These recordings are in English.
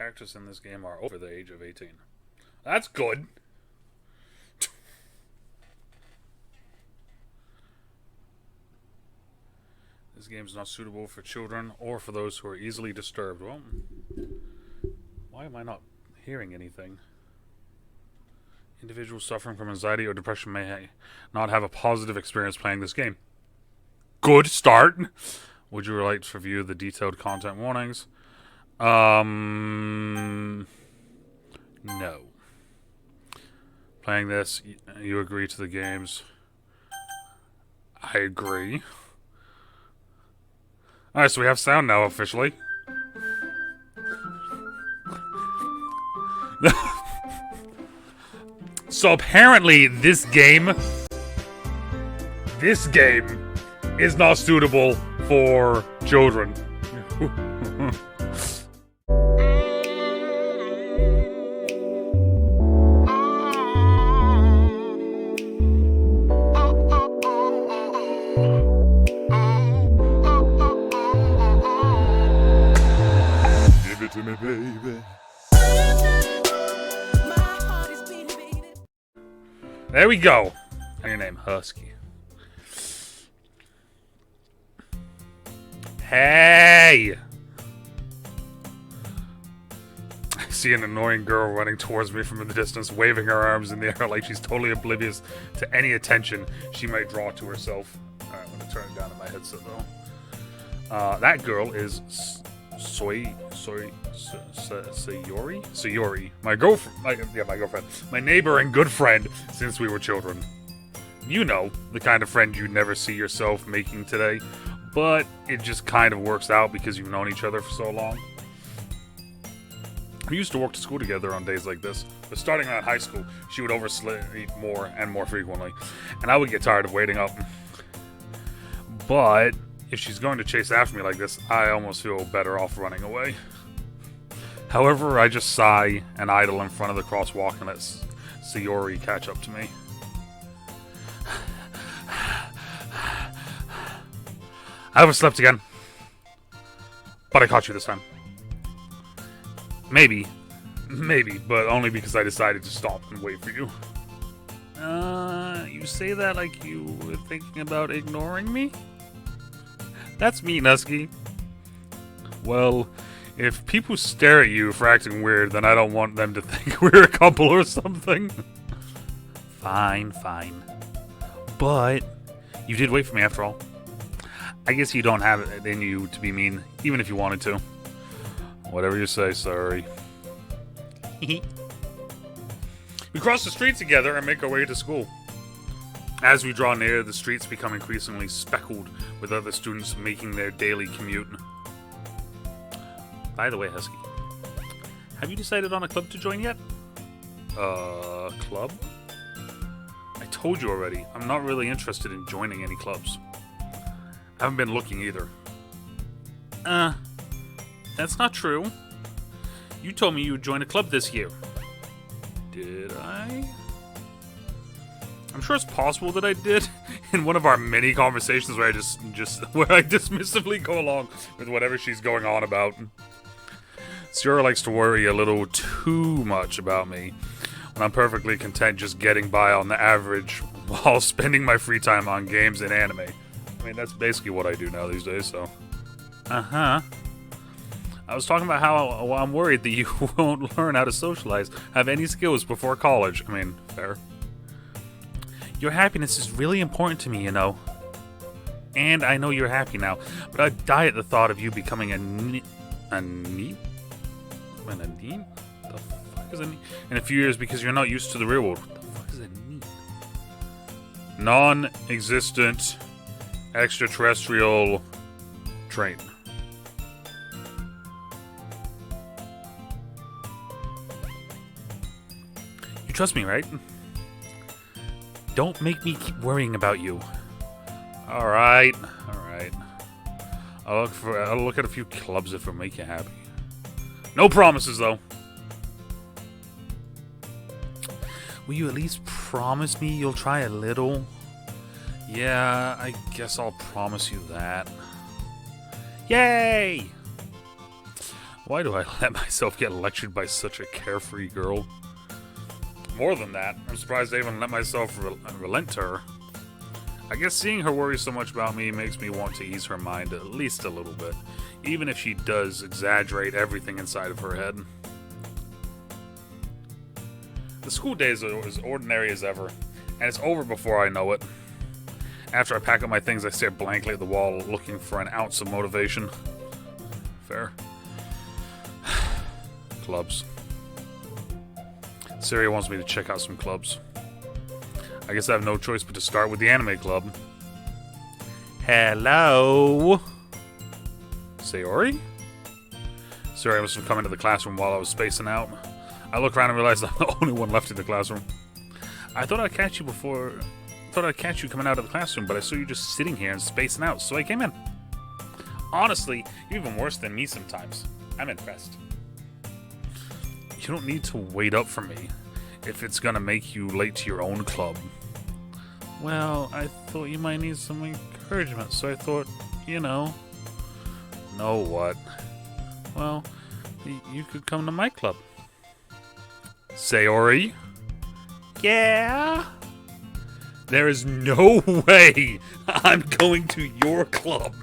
characters in this game are over the age of 18. That's good. This game is not suitable for children or for those who are easily disturbed. Well, why am I not hearing anything? Individuals suffering from anxiety or depression may not have a positive experience playing this game. Good start. Would you like to review the detailed content warnings? No. Playing this, you agree to the games. I agree. Alright, so we have sound now officially. So apparently this game is not suitable for children. Give it to me, baby. There we go. And your name, Husky. Hey! I see an annoying girl running towards me from the distance, waving her arms in the air like she's totally oblivious to any attention she might draw to herself. Alright, I'm gonna turn it down in my headset though. That girl is Sayori? My girlfriend. My neighbor and good friend since we were children. You know, the kind of friend you never see yourself making today, but it just kind of works out because you've known each other for so long. We used to walk to school together on days like this, but starting around high school, she would oversleep more and more frequently, and I would get tired of waiting up. But if she's going to chase after me like this, I almost feel better off running away. However, I just sigh and idle in front of the crosswalk and let Sayori catch up to me. I overslept again. But I caught you this time. Maybe, but only because I decided to stop and wait for you. You say that like you were thinking about ignoring me? That's mean, Husky. Well, if people stare at you for acting weird, then I don't want them to think we're a couple or something. Fine. But you did wait for me after all. I guess you don't have it in you to be mean, even if you wanted to. Whatever you say, sorry. We cross the street together and make our way to school. As we draw near, the streets become increasingly speckled with other students making their daily commute. By the way, Husky, have you decided on a club to join yet? Club? I told you already, I'm not really interested in joining any clubs. I haven't been looking either. That's not true. You told me you would join a club this year. Did I? I'm sure it's possible that I did in one of our many conversations where I where I dismissively go along with whatever she's going on about. Sierra likes to worry a little too much about me when I'm perfectly content just getting by on the average while spending my free time on games and anime. I mean, that's basically what I do now these days, so. I was talking about how I'm worried that you won't learn how to socialize, have any skills before college. I mean, fair. Your happiness is really important to me, you know. And I know you're happy now, but I'd die at the thought of you becoming a neat? The fuck is a neat? In a few years because you're not used to the real world. What the fuck is a neat? Non-existent extraterrestrial train. You trust me, right? Don't make me keep worrying about you. Alright. I'll look at a few clubs if it'll make you happy. No promises, though. Will you at least promise me you'll try a little? Yeah, I guess I'll promise you that. Yay! Why do I let myself get lectured by such a carefree girl? More than that, I'm surprised I even let myself relent to her. I guess seeing her worry so much about me makes me want to ease her mind at least a little bit, even if she does exaggerate everything inside of her head. The school days are as ordinary as ever, and it's over before I know it. After I pack up my things, I stare blankly at the wall, looking for an ounce of motivation. Fair. Clubs. Syria wants me to check out some clubs. I guess I have no choice but to start with the anime club. Hello? Sayori? Syria must have come into the classroom while I was spacing out. I look around and realize I'm the only one left in the classroom. I thought I'd catch you coming out of the classroom, but I saw you just sitting here and spacing out, so I came in. Honestly, you're even worse than me sometimes. I'm impressed. You don't need to wait up for me if it's gonna make you late to your own club. Well, I thought you might need some encouragement, so I thought, you know. Know what? Well, you could come to my club. Sayori? Yeah? There is no way I'm going to your club.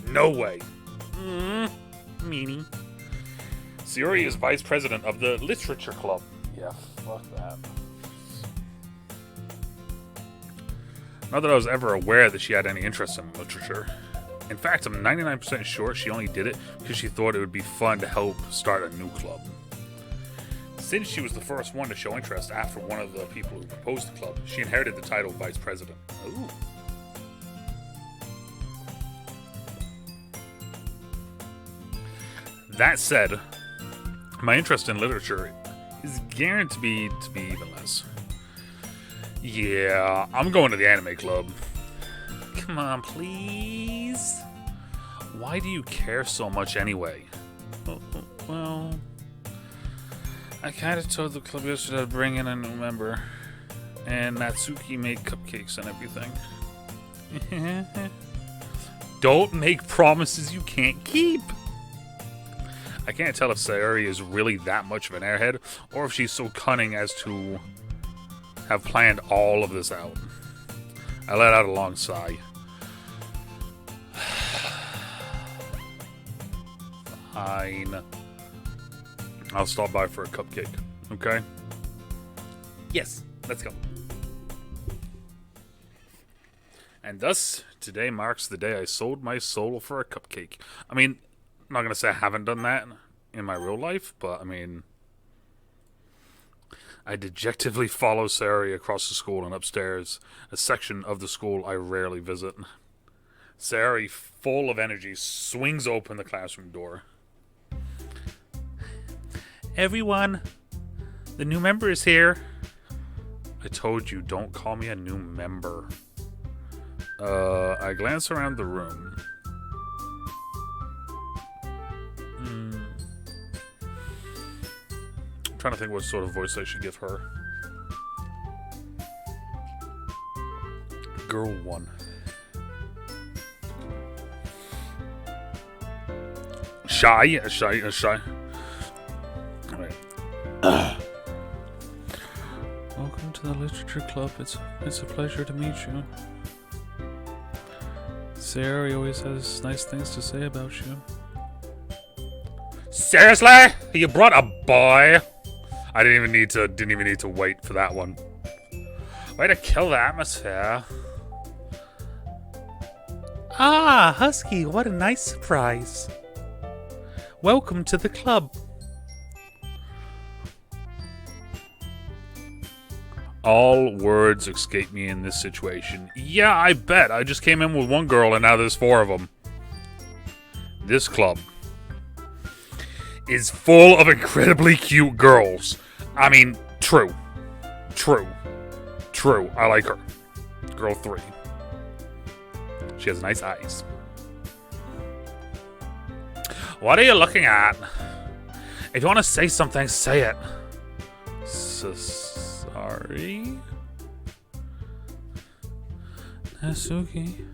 No way. Meanie. Sayori is vice president of the literature club. Yeah, fuck that. Not that I was ever aware that she had any interest in literature. In fact, I'm 99% sure she only did it because she thought it would be fun to help start a new club. Since she was the first one to show interest after one of the people who proposed the club, she inherited the title vice president. Ooh. That said, my interest in literature is guaranteed to be even less. Yeah, I'm going to the anime club. Come on, please. Why do you care so much anyway? Well, I kind of told the club yesterday I'd bring in a new member. And Natsuki made cupcakes and everything. Don't make promises you can't keep. I can't tell if Sayori is really that much of an airhead, or if she's so cunning as to have planned all of this out. I let out a long sigh. Fine. I'll stop by for a cupcake, okay? Yes, let's go. And thus, today marks the day I sold my soul for a cupcake. I mean, I'm not going to say I haven't done that in my real life, but I mean, I dejectedly follow Sayori across the school and upstairs, a section of the school I rarely visit. Sayori, full of energy, swings open the classroom door. Everyone, the new member is here. I told you, don't call me a new member. I glance around the room. I'm trying to think what sort of voice I should give her. Girl 1. Shy. Alright. Welcome to the literature club. It's a pleasure to meet you. Sayori always has nice things to say about you. Seriously? You brought a boy? I didn't even need to wait for that one. Way to kill the atmosphere. Ah, Husky, what a nice surprise. Welcome to the club. All words escape me in this situation. Yeah, I bet. I just came in with one girl and now there's 4 of them. This club is full of incredibly cute girls. I mean, true. I like her. Girl 3. She has nice eyes. What are you looking at? If you want to say something, say it. Sorry? Natsuki?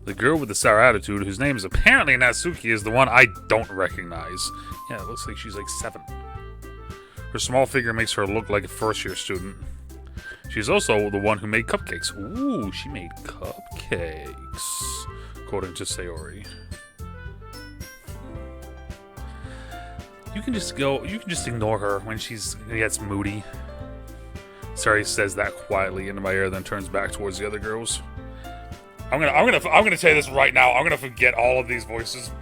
The girl with the sour attitude, whose name is apparently Natsuki, is the one I don't recognize. Yeah, it looks like she's like 7. Her small figure makes her look like a first-year student. She's also the one who made cupcakes. Ooh, she made cupcakes, according to Sayori. You can just ignore her when she gets moody. Sayori says that quietly into my ear, then turns back towards the other girls. I'm gonna tell you this right now. I'm gonna forget all of these voices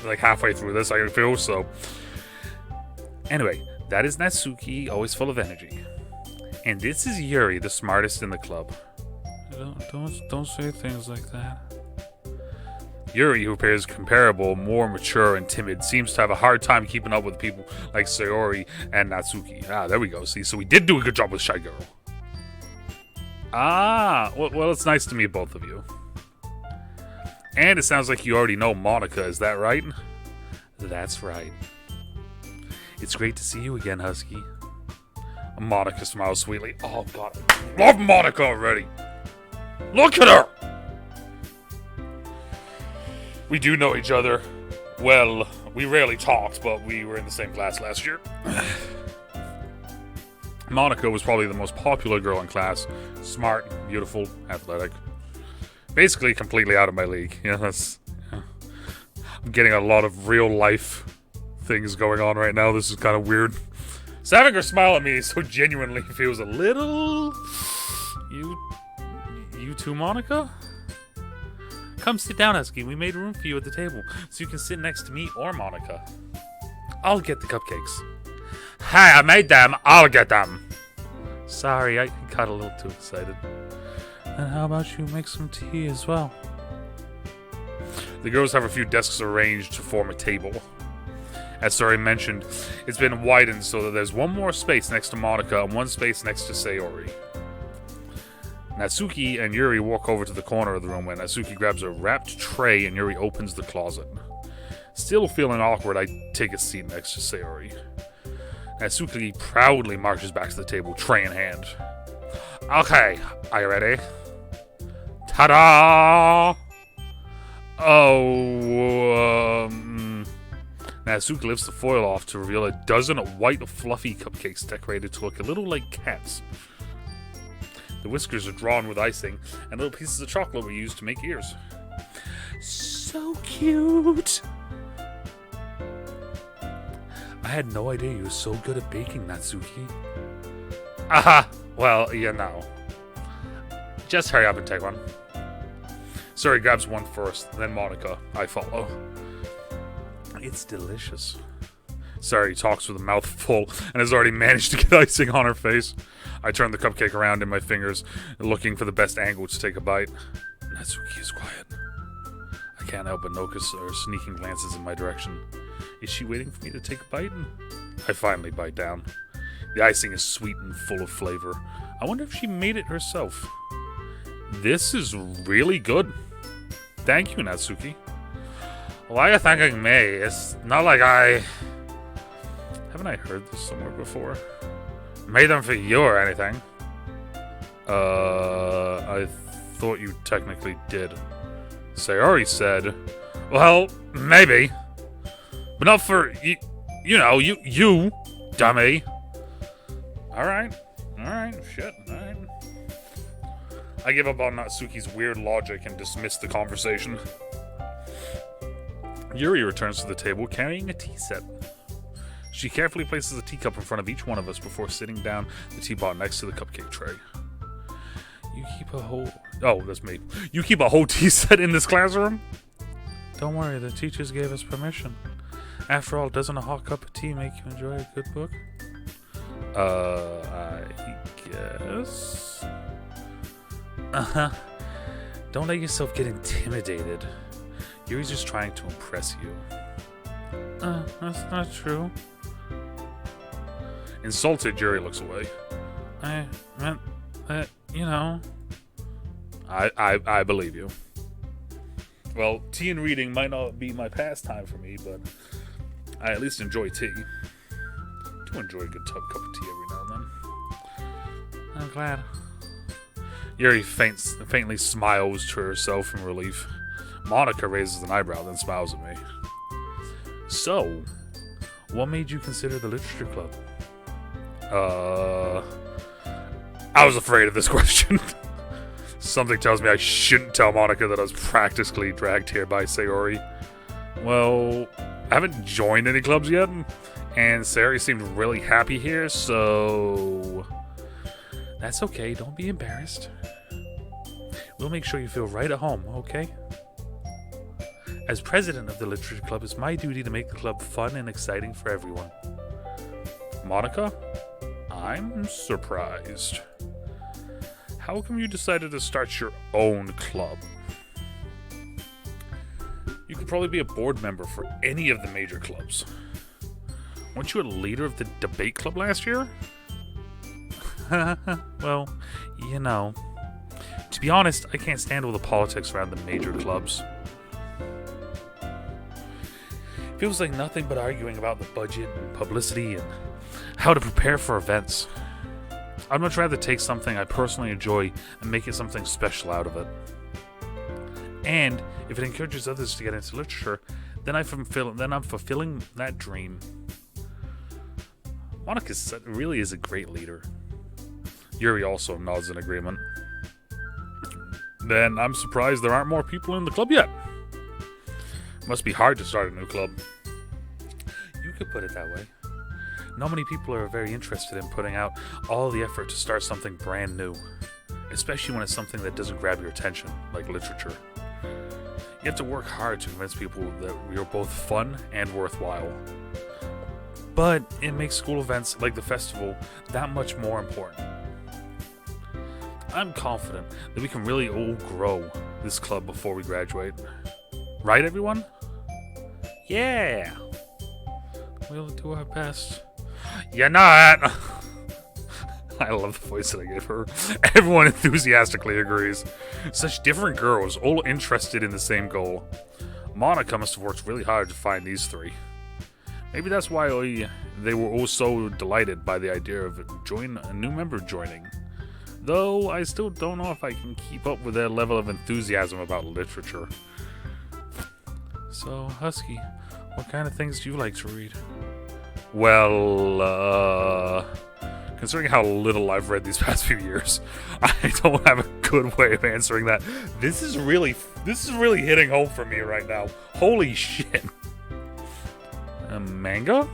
like halfway through this. I feel so. Anyway, that is Natsuki, always full of energy, and this is Yuri, the smartest in the club. Don't say things like that. Yuri, who appears comparable, more mature and timid, seems to have a hard time keeping up with people like Sayori and Natsuki. Ah, there we go. See, so we did do a good job with Shy Girl. Ah, well, it's nice to meet both of you. And it sounds like you already know Monica, is that right? That's right. It's great to see you again, Husky. Monica smiles sweetly. Oh, God. I love Monica already. Look at her! We do know each other. Well, we rarely talked, but we were in the same class last year. Monica was probably the most popular girl in class. Smart, beautiful, athletic. Basically completely out of my league. I'm getting a lot of real life things going on right now. This is kind of weird. So having her smile at me so genuinely feels a little... You too, Monica? Come sit down, Husky. We made room for you at the table, so you can sit next to me or Monica. I'll get the cupcakes. Hey, I made them. I'll get them. Sorry, I got a little too excited. And how about you make some tea as well? The girls have a few desks arranged to form a table. As Sayori mentioned, it's been widened so that there's one more space next to Monica and one space next to Sayori. Natsuki and Yuri walk over to the corner of the room when Natsuki grabs a wrapped tray and Yuri opens the closet. Still feeling awkward, I take a seat next to Sayori. Natsuki proudly marches back to the table, tray in hand. Okay, are you ready? Ta-da! Natsuki lifts the foil off to reveal a dozen white, fluffy cupcakes decorated to look a little like cats. The whiskers are drawn with icing, and little pieces of chocolate were used to make ears. So cute! I had no idea you were so good at baking, Natsuki. Aha! Well, you know. Just hurry up and take one. Sayori grabs one first, then Monica. I follow. It's delicious. Sayori talks with a mouth full and has already managed to get icing on her face. I turn the cupcake around in my fingers, looking for the best angle to take a bite. Natsuki is quiet. I can't help but notice her sneaking glances in my direction. Is she waiting for me to take a bite? I finally bite down. The icing is sweet and full of flavor. I wonder if she made it herself. This is really good. Thank you, Natsuki. Why are you thanking me? It's not like I... Haven't I heard this somewhere before? Made them for you or anything. I thought you technically did. Sayori said, well, maybe. But not for you. You know, you, dummy. Alright, shit, alright. I give up on Natsuki's weird logic and dismiss the conversation. Yuri returns to the table carrying a tea set. She carefully places a teacup in front of each one of us before sitting down the teapot next to the cupcake tray. You keep a whole... Oh, that's me. You keep a whole tea set in this classroom? Don't worry, the teachers gave us permission. After all, doesn't a hot cup of tea make you enjoy a good book? I guess... Uh-huh. Don't let yourself get intimidated. Yuri's just trying to impress you. That's not true. Insulted, Yuri looks away. I meant that, you know... I believe you. Well, tea and reading might not be my pastime for me, but I at least enjoy tea. I do enjoy a good cup of tea every now and then. I'm glad. Yuri faintly smiles to herself in relief. Monica raises an eyebrow, then smiles at me. So, what made you consider the literature club? I was afraid of this question. Something tells me I shouldn't tell Monica that I was practically dragged here by Sayori. Well, I haven't joined any clubs yet, and Sayori seemed really happy here, so... That's okay, don't be embarrassed. We'll make sure you feel right at home, okay? As president of the literature club, it's my duty to make the club fun and exciting for everyone. Monica? I'm surprised. How come you decided to start your own club? You could probably be a board member for any of the major clubs. Weren't you a leader of the debate club last year? Well, you know. To be honest, I can't stand all the politics around the major clubs. It feels like nothing but arguing about the budget and publicity and how to prepare for events. I'd much rather take something I personally enjoy and make it something special out of it. And if it encourages others to get into literature, then I'm fulfilling that dream. Monica really is a great leader. Yuri also nods in agreement. Then I'm surprised there aren't more people in the club yet. Must be hard to start a new club. You could put it that way. Not many people are very interested in putting out all the effort to start something brand new, especially when it's something that doesn't grab your attention, like literature. You have to work hard to convince people that you're both fun and worthwhile. But it makes school events like the festival that much more important. I'm confident that we can really all grow this club before we graduate. Right, everyone? Yeah! We'll do our best. You're not! I love the voice that I gave her. Everyone enthusiastically agrees. Such different girls, all interested in the same goal. Monica must have worked really hard to find these three. Maybe that's why they were all so delighted by the idea of a new member joining. Though I still don't know if I can keep up with their level of enthusiasm about literature. So, Husky, what kind of things do you like to read? Well, considering how little I've read these past few years, I don't have a good way of answering that. This is really hitting home for me right now. Holy shit. A manga?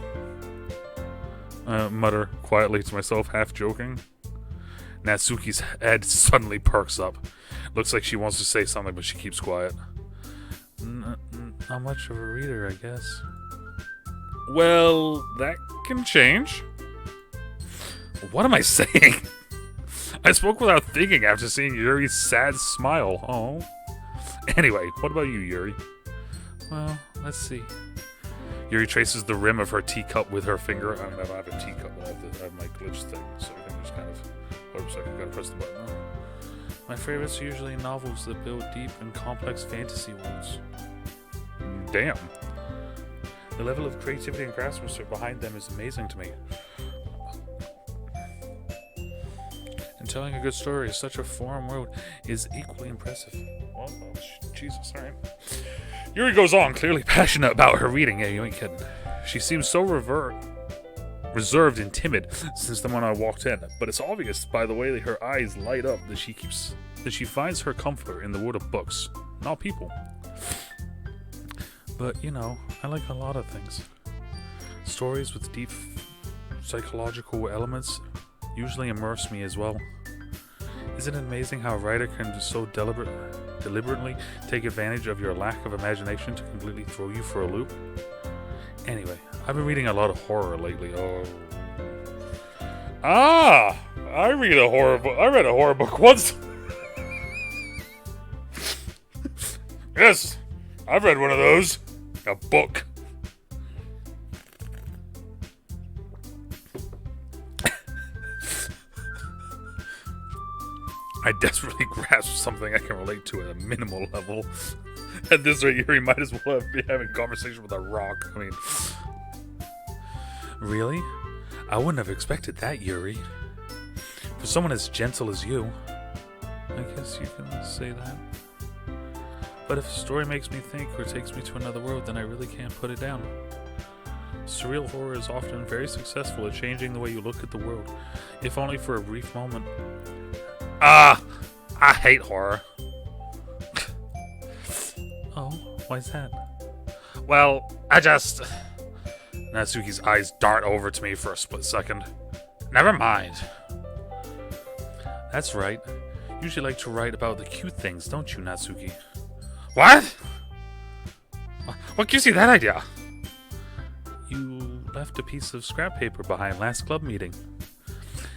I mutter quietly to myself, half joking. Natsuki's head suddenly perks up. Looks like she wants to say something, but she keeps quiet. Not much of a reader, I guess. Well, that can change. What am I saying? I spoke without thinking after seeing Yuri's sad smile. Oh. Anyway, what about you, Yuri? Well, let's see. Yuri traces the rim of her teacup with her finger. I mean, I don't have a teacup, but I have my glitch thing, so I can just kind of... Oops, I gotta press the button. Oh. My favorites are usually novels that build deep and complex fantasy worlds. Damn. The level of creativity and craftsmanship behind them is amazing to me. And telling a good story in such a foreign world is equally impressive. Oh, Jesus, alright. Yuri goes on, clearly passionate about her reading. Yeah, you ain't kidding. She seems so reserved and timid since the moment I walked in, but it's obvious by the way that her eyes light up that she finds her comfort in the world of books, not people. But, you know, I like a lot of things. Stories with deep psychological elements usually immerse me as well. Isn't it amazing how a writer can just so deliberately take advantage of your lack of imagination to completely throw you for a loop? Anyway, I've been reading a lot of horror lately. I read a horror book. I read a horror book once. Yes, I've read one of those. A book. I desperately grasp something I can relate to at a minimal level. At this rate, Yuri might as well be having a conversation with a rock. I mean... Really? I wouldn't have expected that, Yuri. For someone as gentle as you. I guess you can say that. But if a story makes me think or takes me to another world, then I really can't put it down. Surreal horror is often very successful at changing the way you look at the world, if only for a brief moment. I hate horror. Oh, why's that? Well, Natsuki's eyes dart over to me for a split second. Never mind. That's right. You usually like to write about the cute things, don't you, Natsuki? What? What gives you that idea? You left a piece of scrap paper behind last club meeting.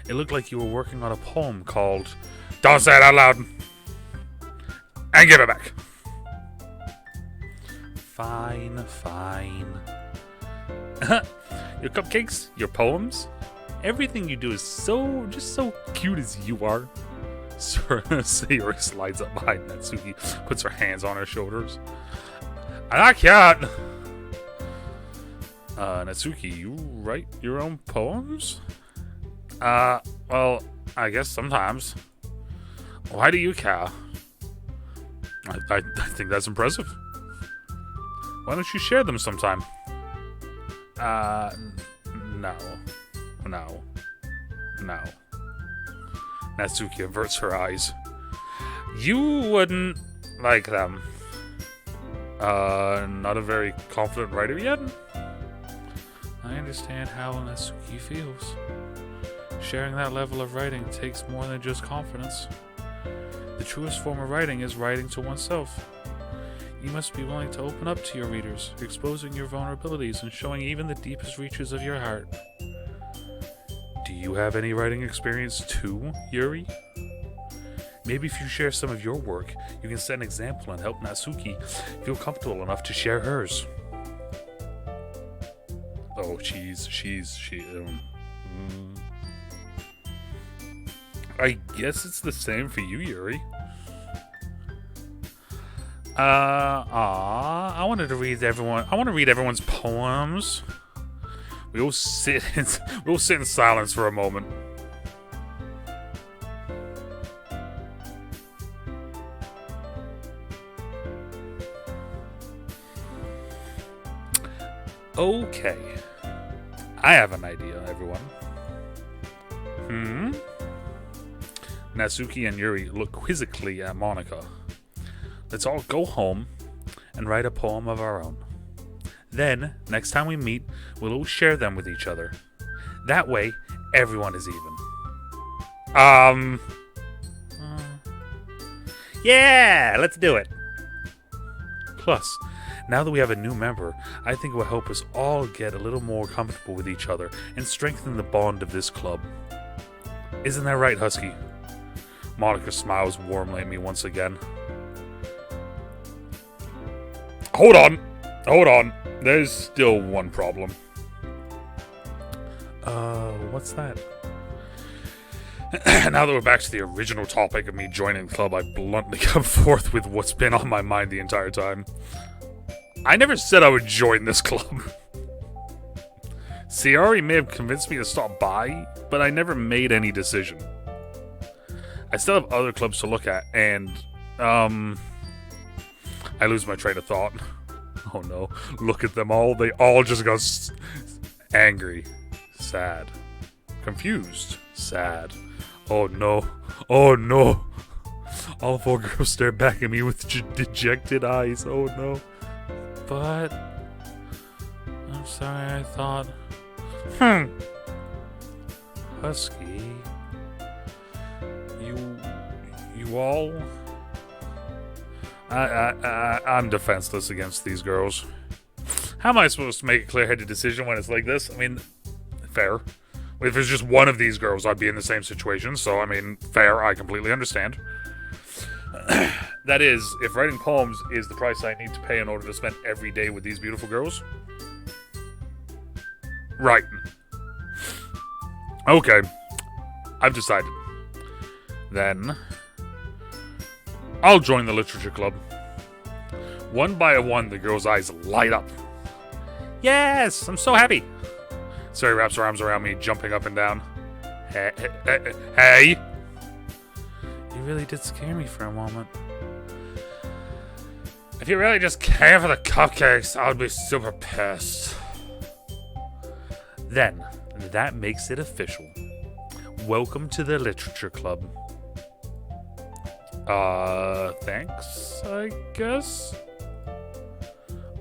It looked like you were working on a poem called Don't Say It Out Loud! And give it back! Fine. Your cupcakes, your poems, everything you do is just so cute as you are. Sayori slides up behind Natsuki, puts her hands on her shoulders. I like it! Natsuki, you write your own poems? Well, I guess sometimes. Why do you care? I think that's impressive. Why don't you share them sometime? No. Natsuki averts her eyes. You wouldn't like them. Not a very confident writer yet? I understand how Natsuki feels. Sharing that level of writing takes more than just confidence. The truest form of writing is writing to oneself. You must be willing to open up to your readers, exposing your vulnerabilities and showing even the deepest reaches of your heart. Do you have any writing experience too, Yuri? Maybe if you share some of your work, you can set an example and help Natsuki feel comfortable enough to share hers. Oh, I guess it's the same for you, Yuri. I wanted to read everyone's poems. We all sit in silence for a moment. Okay. I have an idea, everyone. Natsuki and Yuri look quizzically at Monika. Let's all go home and write a poem of our own. Then, next time we meet, we'll all share them with each other. That way, everyone is even. Yeah, let's do it. Plus, now that we have a new member, I think it will help us all get a little more comfortable with each other and strengthen the bond of this club. Isn't that right, Husky? Monika smiles warmly at me once again. Hold on. There's still one problem. What's that? Now that we're back to the original topic of me joining the club, I bluntly come forth with what's been on my mind the entire time. I never said I would join this club. Sayori may have convinced me to stop by, but I never made any decision. I still have other clubs to look at, and, I lose my train of thought. Oh no, look at them all. They all just got angry, sad, confused, sad. Oh no. All four girls stare back at me with dejected eyes. Oh no. But I'm sorry, I thought. Husky, you all. I'm defenseless against these girls. How am I supposed to make a clear-headed decision when it's like this? I mean, fair. If it's just one of these girls, I'd be in the same situation. So, I mean, fair. I completely understand. That is, if writing poems is the price I need to pay in order to spend every day with these beautiful girls. Right. Okay. I've decided. Then I'll join the literature club. One by one, the girl's eyes light up. Yes, I'm so happy. Sari wraps her arms around me, jumping up and down. Hey! You really did scare me for a moment. If you really just care for the cupcakes, I would be super pissed. Then, that makes it official. Welcome to the Literature Club. Thanks, I guess?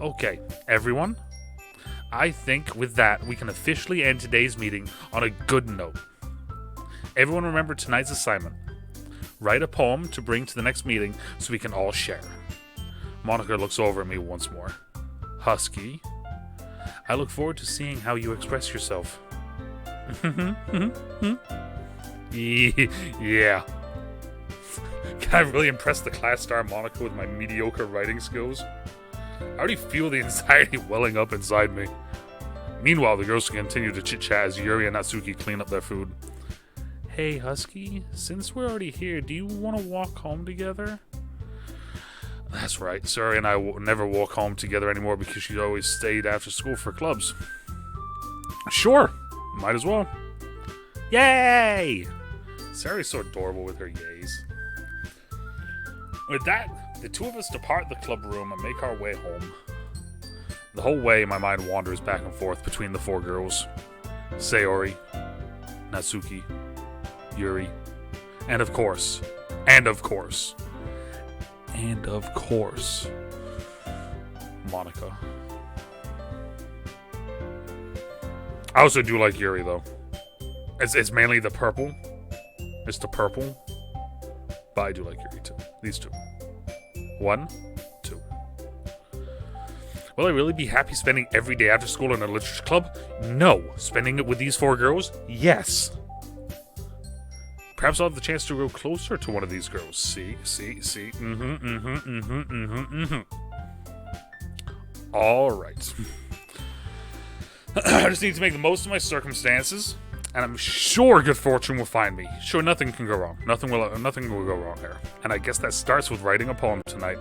Okay, everyone. I think with that, we can officially end today's meeting on a good note. Everyone remember tonight's assignment. Write a poem to bring to the next meeting so we can all share. Monica looks over at me once more. Husky, I look forward to seeing how you express yourself. Yeah. Can I really impress the class star Monica with my mediocre writing skills? I already feel the anxiety welling up inside me. Meanwhile, the girls continue to chit-chat as Yuri and Natsuki clean up their food. Hey, Husky, since we're already here, do you want to walk home together? That's right, Suri and I never walk home together anymore because she always stayed after school for clubs. Sure, might as well. Yay! Suri's so adorable with her yays. With that, the two of us depart the club room and make our way home. The whole way, my mind wanders back and forth between the four girls. Sayori, Natsuki, Yuri, and of course, Monica. I also do like Yuri, though. It's mainly the purple. It's the purple. But I do like Yuri, too. These two. 1, 2. Will I really be happy spending every day after school in a literature club? No. Spending it with these four girls? Yes. Perhaps I'll have the chance to grow closer to one of these girls. See. All right. I just need to make the most of my circumstances, and I'm sure good fortune will find me. Sure, nothing can go wrong. Nothing will go wrong here. And I guess that starts with writing a poem tonight.